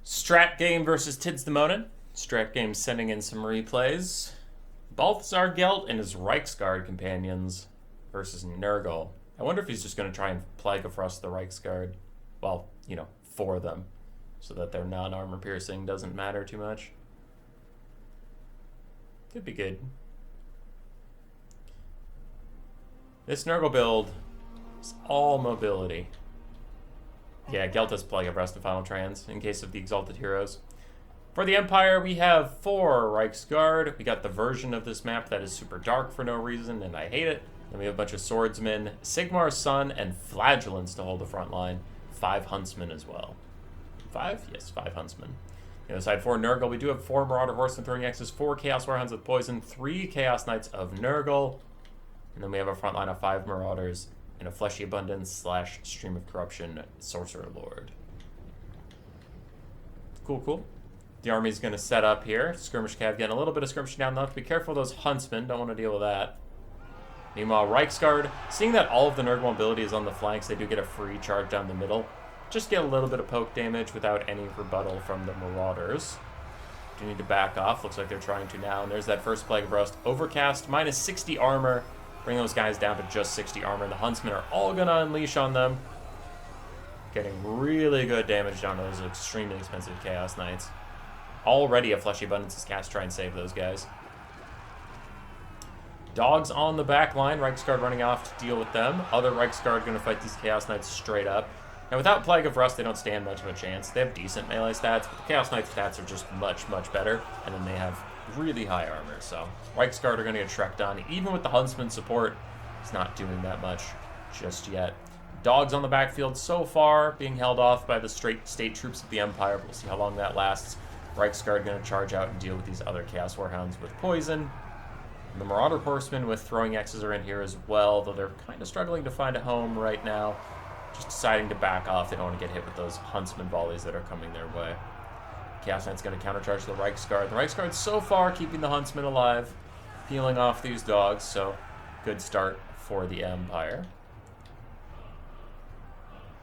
Strat game versus Tidsdemonen. Strat game sending in some replays. Balthazar Gelt and his Reiksguard companions versus Nurgle. I wonder if he's just going to try and Plague of Rust the Reiksguard. Well, for them. So that their non-armor piercing doesn't matter too much. Could be good. This Nurgle build is all mobility. Yeah, Gelt has Plague of Rust and Final Trans in case of the Exalted Heroes. For the Empire, we have 4 Reiksguard. We got the version of this map that is super dark for no reason, and I hate it. Then we have a bunch of Swordsmen, Sigmar's Son, and Flagellants to hold the front line. 5 Huntsmen as well. 5? Yes, 5 Huntsmen. The other side, 4 Nurgle. We do have 4 Marauder Horsemen throwing axes, 4 Chaos Warhounds with Poison, 3 Chaos Knights of Nurgle, and then we have a front line of 5 Marauders and a Fleshy Abundance / Stream of Corruption Sorcerer Lord. Cool. The army's going to set up here. Skirmish Cav getting a little bit of skirmishing down left. Be careful of those Huntsmen. Don't want to deal with that. Meanwhile, Reiksguard, seeing that all of the Nurgle mobility is on the flanks, they do get a free charge down the middle. Just get a little bit of poke damage without any rebuttal from the Marauders. Do need to back off. Looks like they're trying to now. And there's that first Plague of Rust. Overcast, minus 60 armor. Bring those guys down to just 60 armor. The Huntsmen are all going to unleash on them. Getting really good damage down to those extremely expensive Chaos Knights. Already a Fleshy Abundance is cast. Try and save those guys. Dogs on the back line. Reiksguard running off to deal with them. Other Reiksguard going to fight these Chaos Knights straight up. Now, without Plague of Rust, they don't stand much of a chance. They have decent melee stats, but the Chaos Knight stats are just much, much better. And then they have really high armor, so Reiksguard are going to get trekked on. Even with the Huntsman support, it's not doing that much just yet. Dogs on the backfield so far, being held off by the state troops of the Empire. We'll see how long that lasts. Reiksguard going to charge out and deal with these other Chaos Warhounds with poison. And the Marauder Horsemen with throwing X's are in here as well, though they're kind of struggling to find a home right now. Just deciding to back off. They don't want to get hit with those Huntsman volleys that are coming their way. Chaos Knight's going to countercharge the Reiksguard. The Reiksguard so far keeping the Huntsmen alive, peeling off these dogs, so good start for the Empire.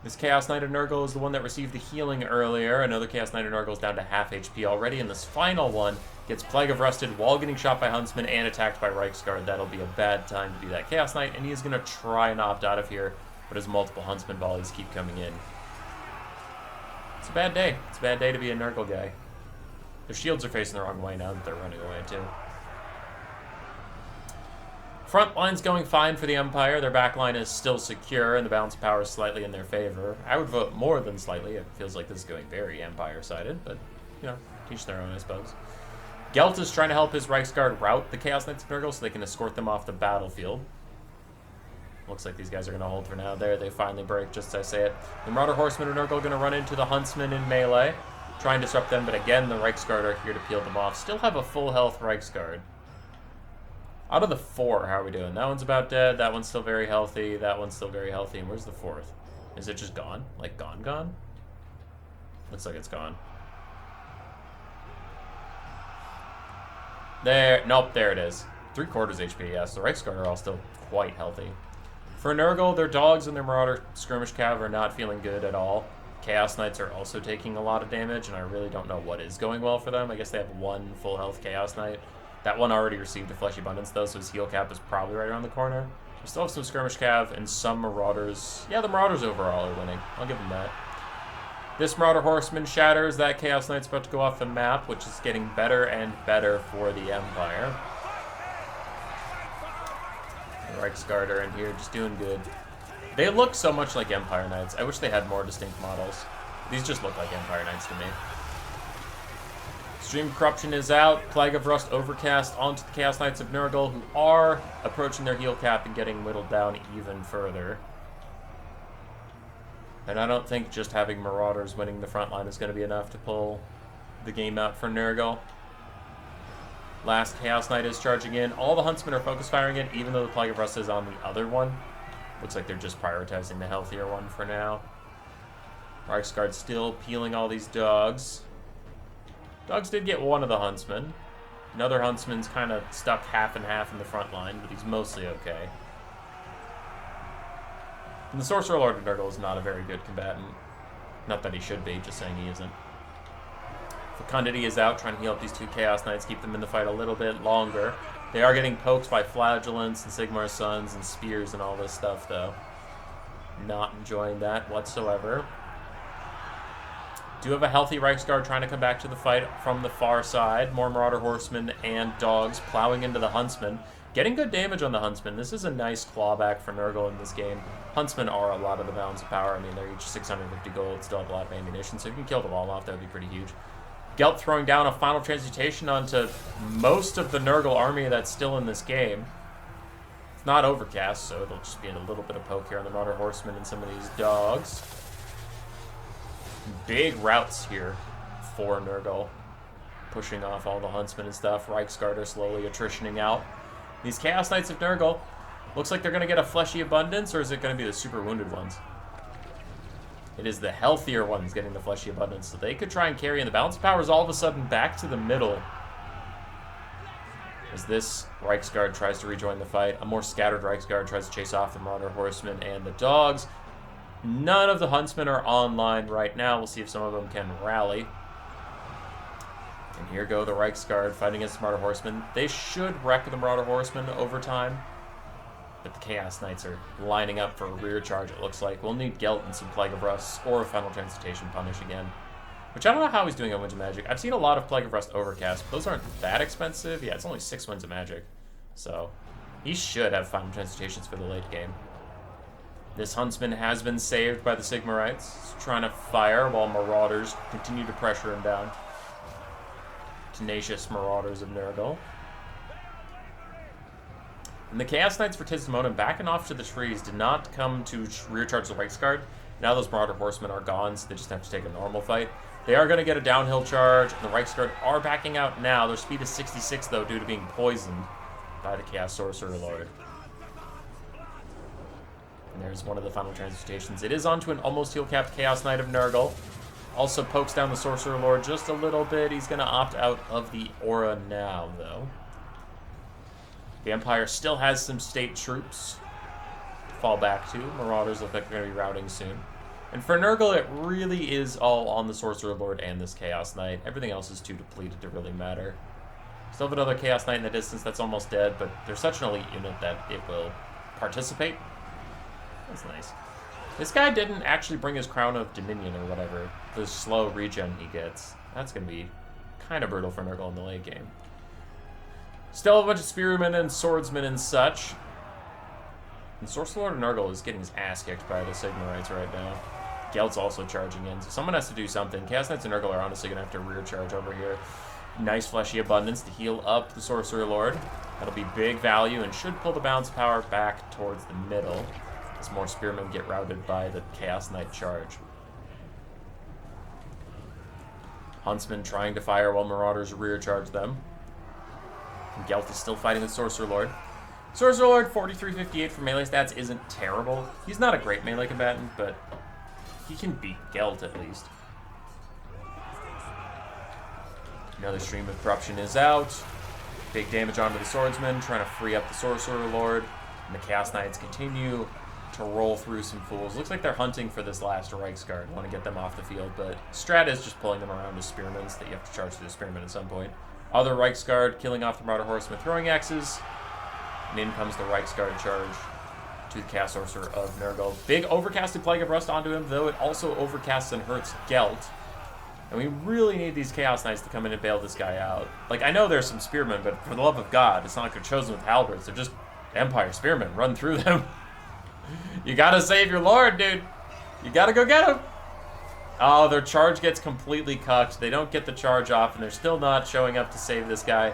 This Chaos Knight of Nurgle is the one that received the healing earlier. Another Chaos Knight of Nurgle is down to half HP already, and this final one gets Plague of Rusted while getting shot by Huntsmen and attacked by Reiksguard. That'll be a bad time to be that Chaos Knight, and he is going to try and opt out of here, but his multiple Huntsman volleys keep coming in. It's a bad day. It's a bad day to be a Nurgle guy. Their shields are facing the wrong way now that they're running away, too. Front line's going fine for the Empire. Their back line is still secure, and the balance of power is slightly in their favor. I would vote more than slightly. It feels like this is going very Empire-sided, but, teach their own, I suppose. Gelt is trying to help his Reiksguard rout the Chaos Knights of Nurgle so they can escort them off the battlefield. Looks like these guys are going to hold for now. There, they finally break, just as I say it. The Marauder Horsemen of Nurgle are going to run into the Huntsmen in melee. Try and disrupt them, but again, the Reiksguard are here to peel them off. Still have a full health Reiksguard. Out of the 4, how are we doing? That one's about dead. That one's still very healthy. That one's still very healthy. And where's the 4th? Is it just gone? Like, gone? Looks like it's gone. There. Nope, there it is. 3/4 HP, yes. The Reiksguard are all still quite healthy. For Nurgle, their dogs and their Marauder Skirmish Cav are not feeling good at all. Chaos Knights are also taking a lot of damage, and I really don't know what is going well for them. I guess they have 1 full health Chaos Knight. That one already received a Fleshy Abundance, though, so his heal cap is probably right around the corner. We still have some Skirmish Cav and some Marauders. Yeah, the Marauders overall are winning. I'll give them that. This Marauder Horseman shatters. That Chaos Knight's about to go off the map, which is getting better and better for the Empire. The Reiksguard are in here, just doing good. They look so much like Empire Knights. I wish they had more distinct models. These just look like Empire Knights to me. Stream Corruption is out. Plague of Rust Overcast onto the Chaos Knights of Nurgle, who are approaching their heal cap and getting whittled down even further. And I don't think just having Marauders winning the front line is going to be enough to pull the game out for Nurgle. Last Chaos Knight is charging in. All the Huntsmen are focus firing it, even though the Plague of Rust is on the other one. Looks like they're just prioritizing the healthier one for now. Reiksguard still peeling all these dogs. Dogs did get one of the Huntsmen. Another Huntsman's kind of stuck half and half in the front line, but he's mostly okay. And the Sorcerer Lord of Nurgle is not a very good combatant. Not that he should be, just saying he isn't. Fecundity is out, trying to heal up these two Chaos Knights, keep them in the fight a little bit longer. They are getting poked by Flagellants and Sigmar's Sons and Spears and all this stuff, though. Not enjoying that whatsoever. Do have a healthy Reiksguard trying to come back to the fight from the far side. More Marauder Horsemen and Dogs plowing into the Huntsmen. Getting good damage on the Huntsmen. This is a nice clawback for Nurgle in this game. Huntsmen are a lot of the balance of power. I mean, they're each 650 gold, still have a lot of ammunition, so if you can kill them all off, that would be pretty huge. Gelt throwing down a final transmutation onto most of the Nurgle army that's still in this game. It's not overcast, so it'll just be a little bit of poke here on the Marauder Horsemen and some of these Dogs. Big routes here for Nurgle, pushing off all the Huntsmen and stuff. Reiksguard are slowly attritioning out. These Chaos Knights of Nurgle, looks like they're going to get a fleshy abundance, or is it going to be the super wounded ones? It is the healthier ones getting the fleshy abundance, so they could try and carry, and the balance of power is all of a sudden back to the middle. As this Reiksguard tries to rejoin the fight, a more scattered Reiksguard tries to chase off the Marauder Horsemen and the Dogs. None of the Huntsmen are online right now. We'll see if some of them can rally. And here go the Reiksguard fighting against the Marauder Horsemen. They should wreck the Marauder Horsemen over time. But the Chaos Knights are lining up for a rear charge, it looks like. We'll need Gelt and some Plague of Rust or a Final Transmutation Punish again. Which I don't know how he's doing on Winds of Magic. I've seen a lot of Plague of Rust overcast, but those aren't that expensive. Yeah, it's only 6 Winds of Magic. So he should have Final Transmutations for the late game. This Huntsman has been saved by the Sigmarites. He's trying to fire while Marauders continue to pressure him down. Tenacious Marauders of Nurgle. And the Chaos Knights for Tisdamonin backing off to the trees did not come to rear charge the Reiksguard. Now those Marauder Horsemen are gone, so they just have to take a normal fight. They are going to get a downhill charge, and the Reiksguard are backing out now. Their speed is 66, though, due to being poisoned by the Chaos Sorcerer Lord. And there's one of the final transmutations. It is onto an almost heal-capped Chaos Knight of Nurgle. Also pokes down the Sorcerer Lord just a little bit. He's going to opt out of the aura now, though. The Empire still has some state troops to fall back to. Marauders look like they're going to be routing soon. And for Nurgle, it really is all on the Sorcerer Lord and this Chaos Knight. Everything else is too depleted to really matter. Still have another Chaos Knight in the distance that's almost dead, but they're such an elite unit that it will participate. That's nice. This guy didn't actually bring his Crown of Dominion or whatever. The slow regen he gets. That's going to be kind of brutal for Nurgle in the late game. Still a bunch of Spearmen and Swordsmen and such. And Sorcerer Lord of Nurgle is getting his ass kicked by the Sigmarites right now. Gelt's also charging in, so someone has to do something. Chaos Knights and Nurgle are honestly going to have to rear charge over here. Nice fleshy abundance to heal up the Sorcerer Lord. That'll be big value and should pull the balance power back towards the middle as more Spearmen get routed by the Chaos Knight charge. Huntsmen trying to fire while Marauders rear charge them. And Gelt is still fighting the Sorcerer Lord. Sorcerer Lord, 4358 for melee stats isn't terrible. He's not a great melee combatant, but he can beat Gelt at least. Another Stream of Corruption is out. Big damage onto the Swordsman, trying to free up the Sorcerer Lord. And the Chaos Knights continue to roll through some fools. Looks like they're hunting for this last Reiksguard. Want to get them off the field, but Strat is just pulling them around as Spearmen, so that you have to charge through the Spearmen at some point. Other Reiksguard killing off the Marauder Horsemen throwing axes. And in comes the Reiksguard charge to the Chaos Sorcerer of Nurgle. Big overcasted Plague of Rust onto him, though it also overcasts and hurts Gelt. And we really need these Chaos Knights to come in and bail this guy out. Like, I know there's some Spearmen, but for the love of God, it's not like they're chosen with halberds. They're just Empire Spearmen. Run through them. You gotta save your Lord, dude. You gotta go get him. Oh, their charge gets completely cucked. They don't get the charge off, and they're still not showing up to save this guy.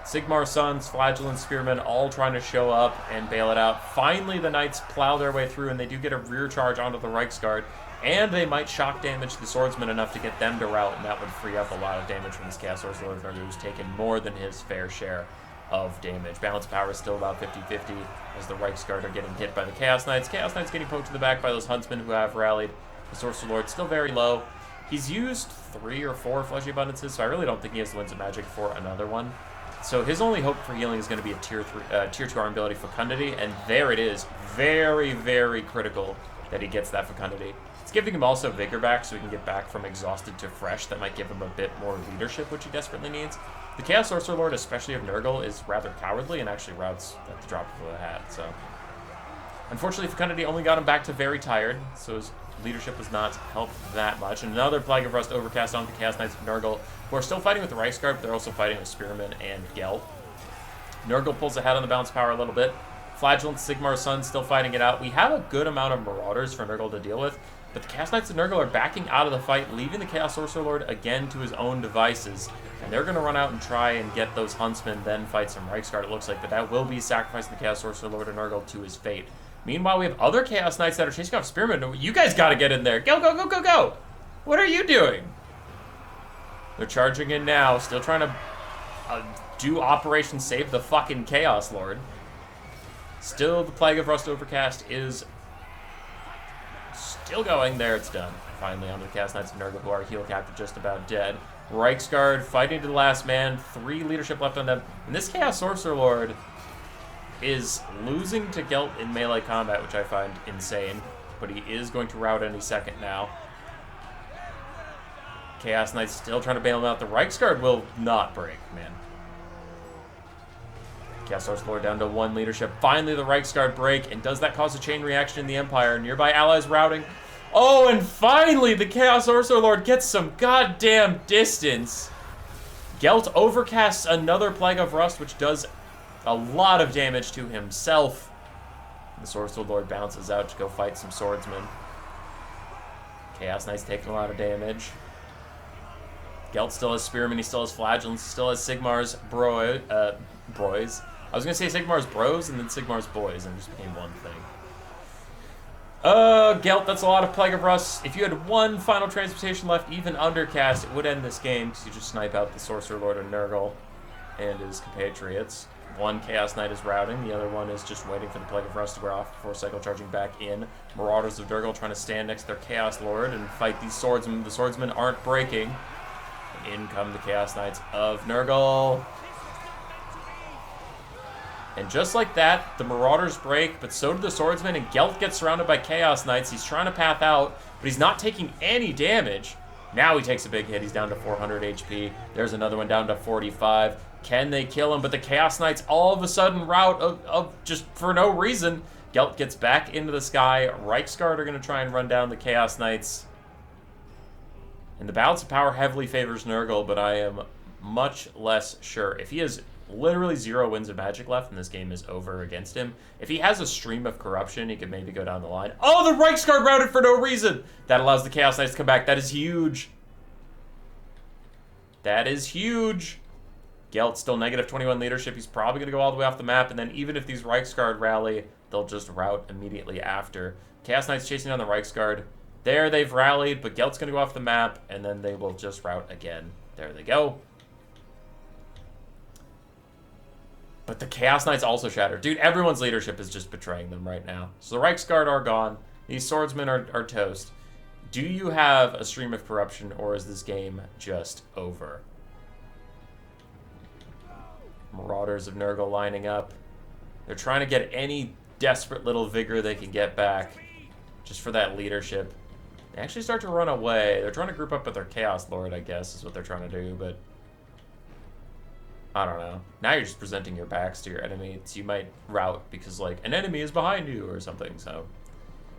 Sigmar's Sons, Flagellant Spearmen, all trying to show up and bail it out. Finally, the Knights plow their way through, and they do get a rear charge onto the Reiksguard. And they might shock damage the Swordsman enough to get them to rout, and that would free up a lot of damage from this Chaos Sorcerer Lord, who's taken more than his fair share of damage. Balance power is still about 50-50 as the Reiksguard are getting hit by the Chaos Knights. Chaos Knights getting poked to the back by those Huntsmen who have rallied. The Sorcerer Lord still very low. He's used 3 or 4 Fleshy Abundances, so I really don't think he has the Winds of Magic for another one. So his only hope for healing is going to be a tier 2 arm ability, Fecundity, and there it is. Very, very critical that he gets that Fecundity. It's giving him also Vigor back so he can get back from Exhausted to Fresh. That might give him a bit more leadership, which he desperately needs. The Chaos Sorcerer Lord, especially of Nurgle, is rather cowardly and actually routes at the drop of a hat, so... Unfortunately, Fecundity only got him back to very tired, so his leadership was not helped that much. And another Plague of Rust overcast on the Chaos Knights of Nurgle, who are still fighting with the Reiksguard, but they're also fighting with Spearman and Gelt. Nurgle pulls ahead on the balance power a little bit. Flagellant, Sigmar's Son still fighting it out. We have a good amount of Marauders for Nurgle to deal with, but the Chaos Knights of Nurgle are backing out of the fight, leaving the Chaos Sorcerer Lord again to his own devices. And they're going to run out and try and get those Huntsmen, then fight some Reiksguard, it looks like, but that will be sacrificing the Chaos Sorcerer Lord of Nurgle to his fate. Meanwhile, we have other Chaos Knights that are chasing off Spearmen. You guys got to get in there. Go, go, go, go, go. What are you doing? They're charging in now, still trying to do Operation Save the fucking Chaos Lord. Still, the Plague of Rust Overcast is still going. There, it's done. Finally, on the Chaos Knights of Nurgle, who are heal capped, just about dead. Reiksguard fighting to the last man. 3 leadership left on them. And this Chaos Sorcerer Lord is losing to Gelt in melee combat, which I find insane. But he is going to rout any second now. Chaos Knights still trying to bail him out. The Reiksguard will not break, man. Chaos Sorcerer Lord down to 1 leadership. Finally, the Reiksguard break, and does that cause a chain reaction in the Empire? Nearby allies routing. Oh, and finally, the Chaos Sorcerer Lord gets some goddamn distance. Gelt overcasts another Plague of Rust, which does a lot of damage to himself. The Sorcerer Lord bounces out to go fight some swordsmen. Chaos Knight's taking a lot of damage. Gelt still has Spearman, he still has Flagellants, still has Sigmar's broys. I was going to say Sigmar's bros and then Sigmar's boys, and it just became one thing. Gelt, that's a lot of Plague of Rust. If you had 1 final transmutation left, even undercast, it would end this game, because you just snipe out the Sorcerer Lord of Nurgle and his compatriots. 1 Chaos Knight is routing, the other one is just waiting for the Plague of Rust to wear off before cycle charging back in. Marauders of Nurgle trying to stand next to their Chaos Lord and fight these swordsmen. The swordsmen aren't breaking. In come the Chaos Knights of Nurgle. And just like that, the Marauders break, but so do the swordsmen, and Gelt gets surrounded by Chaos Knights. He's trying to path out, but he's not taking any damage. Now he takes a big hit. He's down to 400 HP. There's another one down to 45. Can they kill him? But the Chaos Knights all of a sudden rout of just for no reason. Gelt gets back into the sky. Reiksguard are going to try and run down the Chaos Knights. And the balance of power heavily favors Nurgle, but I am much less sure. If he has literally 0 winds of magic left and this game is over against him, if he has a stream of corruption, he could maybe go down the line. Oh, the Reiksguard routed for no reason! That allows the Chaos Knights to come back. That is huge. That is huge. Gelt's still negative 21 leadership. He's probably going to go all the way off the map, and then even if these Reiksguard rally, they'll just rout immediately after. Chaos Knights chasing down the Reiksguard. There, they've rallied, but Gelt's going to go off the map, and then they will just rout again. There they go. But the Chaos Knights also shattered. Dude, everyone's leadership is just betraying them right now. So the Reiksguard are gone. These swordsmen are toast. Do you have a stream of corruption, or is this game just over? Marauders of Nurgle lining up. They're trying to get any desperate little vigor they can get back just for that leadership. They actually start to run away. They're trying to group up with their Chaos Lord, I guess, is what they're trying to do, but I don't know. Now you're just presenting your backs to your enemies. You might rout because, like, an enemy is behind you or something, so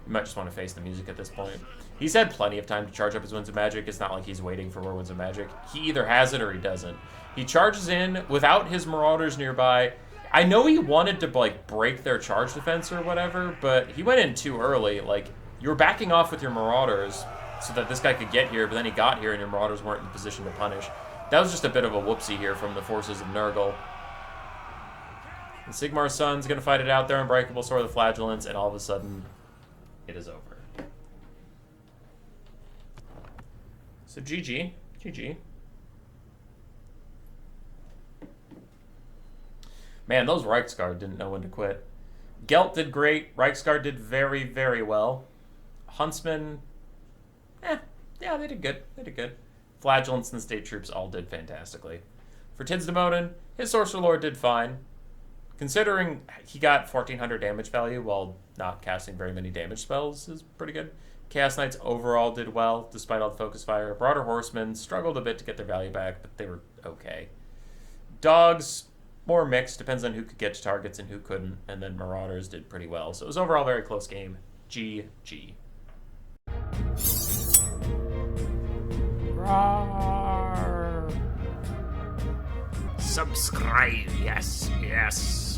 you might just want to face the music at this point. He's had plenty of time to charge up his Winds of Magic. It's not like he's waiting for more Winds of Magic. He either has it or he doesn't. He charges in without his Marauders nearby. I know he wanted to, like, break their charge defense or whatever, but he went in too early. Like, you were backing off with your Marauders so that this guy could get here, but then he got here and your Marauders weren't in position to punish. That was just a bit of a whoopsie here from the forces of Nurgle. And Sigmar's Son's going to fight it out there, Unbreakable Sword of the Flagellants, and all of a sudden, it is over. So GG. GG. Man, those Reiksguard didn't know when to quit. Gelt did great. Reiksguard did very, very well. Huntsmen, yeah, they did good. They did good. Flagellants and State Troops all did fantastically. For Tidsdemoden, his Sorcerer Lord did fine. Considering he got 1400 damage value while not casting very many damage spells is pretty good. Chaos Knights overall did well, despite all the focus fire. Broader Horsemen struggled a bit to get their value back, but they were okay. Dogs, more mixed, depends on who could get to targets and who couldn't, and then Marauders did pretty well. So it was overall a very close game. GG. Roar. Subscribe, yes, yes.